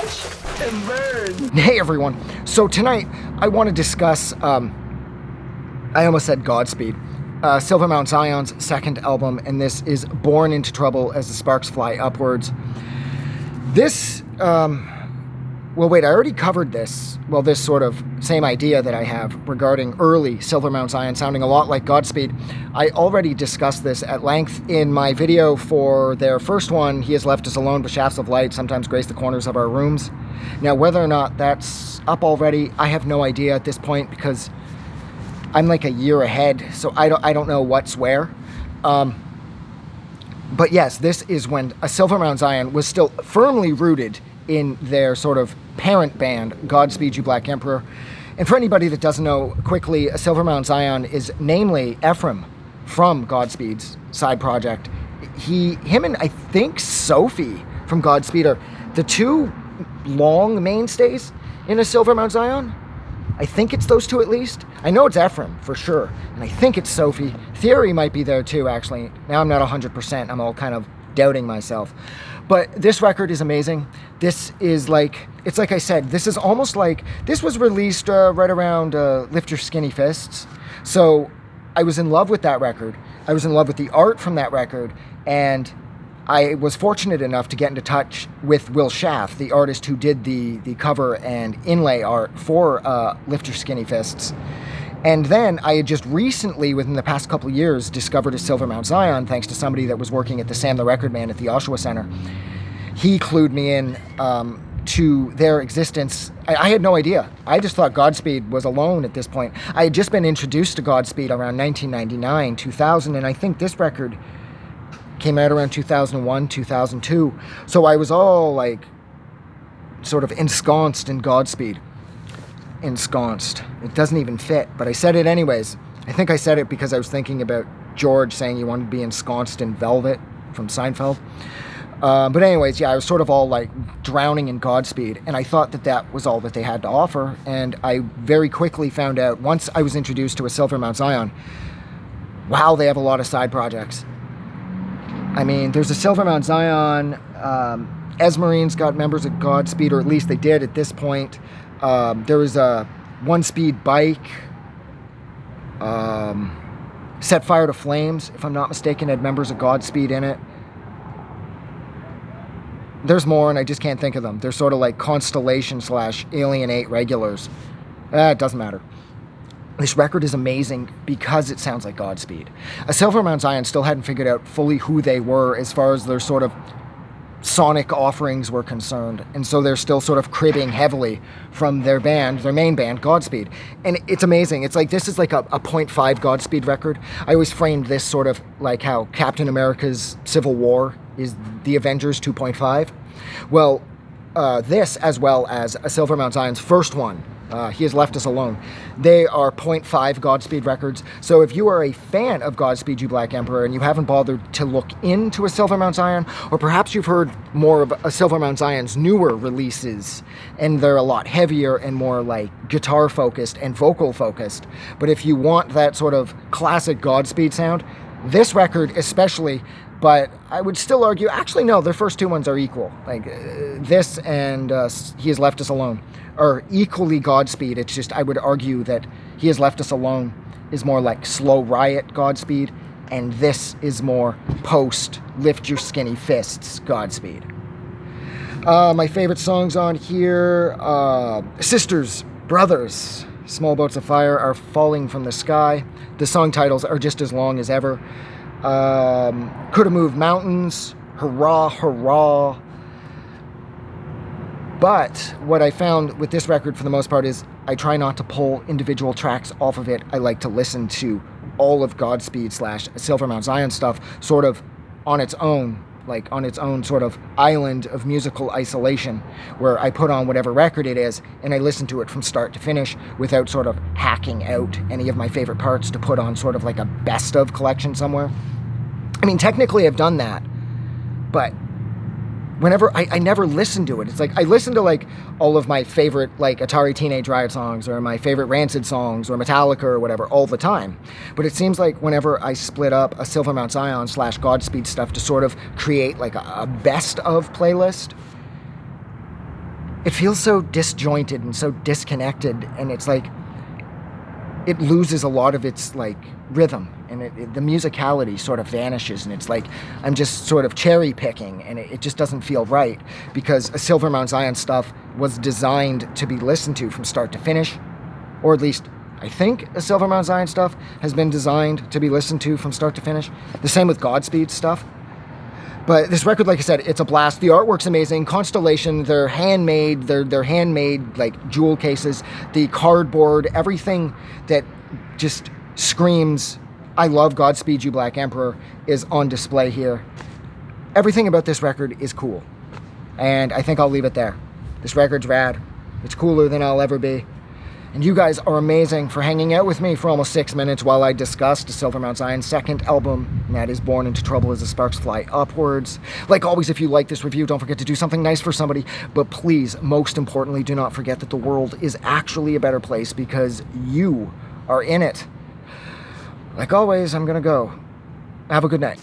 Watch and burn. Hey everyone. So tonight I want to discuss, I almost said Godspeed, Silver Mount Zion's second album, and this is Born into Trouble as the Sparks Fly Upwards. This, well wait, I already covered this, well this sort of same idea that I have regarding early Silver Mount Zion sounding a lot like Godspeed. I already discussed this at length in my video for their first one, He Has Left Us Alone, but Shafts of Light Sometimes Grace the Corners of Our Rooms. Now whether or not that's up already, I have no idea at this point because I'm like a year ahead, so I don't know what's where. But yes, this is when a Silver Mount Zion was still firmly rooted in their sort of parent band, Godspeed You Black Emperor. And for anybody that doesn't know, quickly, a Silver Mount Zion is namely Ephraim from Godspeed's side project. Him and I think Sophie from Godspeed are the two long mainstays in a Silver Mount Zion. I think it's those two at least. I know it's Ephraim for sure, and I think it's Sophie. Theory might be there too, actually. Now I'm not 100%. I'm all kind of doubting myself. But this record is amazing. This is like, it's like I said, this is almost like, this was released right around Lift Your Skinny Fists. So I was in love with that record. I was in love with the art from that record, and I was fortunate enough to get into touch with Will Schaff, the artist who did the cover and inlay art for Lift Your Skinny Fists. And then I had just recently, within the past couple of years, discovered a Silver Mount Zion thanks to somebody that was working at the Sam the Record Man at the Oshawa Center. He clued me in to their existence. I had no idea. I just thought Godspeed was alone at this point. I had just been introduced to Godspeed around 1999, 2000, and I think this record came out around 2001, 2002. So I was all like sort of ensconced in Godspeed. Ensconced. It doesn't even fit, but I said it anyways. I think I said it because I was thinking about George saying he wanted to be ensconced in velvet from Seinfeld. But anyways, yeah, I was sort of all like drowning in Godspeed, and I thought that that was all that they had to offer. And I very quickly found out, once I was introduced to a Silver Mount Zion, wow, they have a lot of side projects. I mean, there's a Silver Mount Zion, Esmerine's got members of Godspeed, or at least they did at this point. There was a One Speed Bike, Set Fire to Flames, if I'm not mistaken, had members of Godspeed in it. There's more, and I just can't think of them. They're sort of like Constellation / Alien 8 regulars. It doesn't matter. This record is amazing because it sounds like Godspeed. A Silver Mount Zion still hadn't figured out fully who they were as far as their sort of sonic offerings were concerned, and so they're still sort of cribbing heavily from their band, their main band, Godspeed. And it's amazing. It's like, this is like a 0.5 Godspeed record. I always framed this sort of like how Captain America's Civil War is the Avengers 2.5. Well, this, as well as a Silver Mount Zion's first one, He Has Left Us Alone, they are 0.5 Godspeed records. So if you are a fan of Godspeed You Black Emperor and you haven't bothered to look into a Silver Mount Zion, or perhaps you've heard more of a Silver Mount Zion's newer releases, and they're a lot heavier and more like guitar focused and vocal focused, but if you want that sort of classic Godspeed sound, this record especially. But I would still argue, actually no, their first two ones are equal. Like this and He Has Left Us Alone are equally Godspeed. It's just, I would argue that He Has Left Us Alone is more like Slow Riot Godspeed, and this is more post Lift Your Skinny Fists Godspeed. My favorite songs on here, Sisters, Brothers, Small Boats of Fire Are Falling from the Sky. The song titles are just as long as ever. Could Have Moved Mountains, Hurrah, Hurrah. But what I found with this record for the most part is I try not to pull individual tracks off of it. I like to listen to all of Godspeed / Silver Mount Zion stuff sort of on its own, like on its own sort of island of musical isolation, where I put on whatever record it is and I listen to it from start to finish without sort of hacking out any of my favorite parts to put on sort of like a best of collection somewhere. I mean, technically I've done that, but whenever I never listen to it. It's like I listen to like all of my favorite like Atari Teenage Riot songs or my favorite Rancid songs or Metallica or whatever all the time. But it seems like whenever I split up a Silver Mount Zion / Godspeed stuff to sort of create like a best of playlist, it feels so disjointed and so disconnected, and it's like it loses a lot of its like rhythm, and the musicality sort of vanishes, and it's like I'm just sort of cherry picking, and it just doesn't feel right, because a Silver Mount Zion stuff was designed to be listened to from start to finish, or at least I think a Silver Mount Zion stuff has been designed to be listened to from start to finish. The same with Godspeed stuff. But this record, like I said, it's a blast. The artwork's amazing. Constellation, they're handmade. They're handmade, like, jewel cases. The cardboard, everything that just screams, I love Godspeed You Black Emperor, is on display here. Everything about this record is cool. And I think I'll leave it there. This record's rad. It's cooler than I'll ever be. And you guys are amazing for hanging out with me for almost 6 minutes while I discussed Silver Mount Zion's second album, and that is Born Into Trouble as the Sparks Fly Upwards. Like always, if you like this review, don't forget to do something nice for somebody, but please, most importantly, do not forget that the world is actually a better place because you are in it. Like always, I'm gonna go. Have a good night.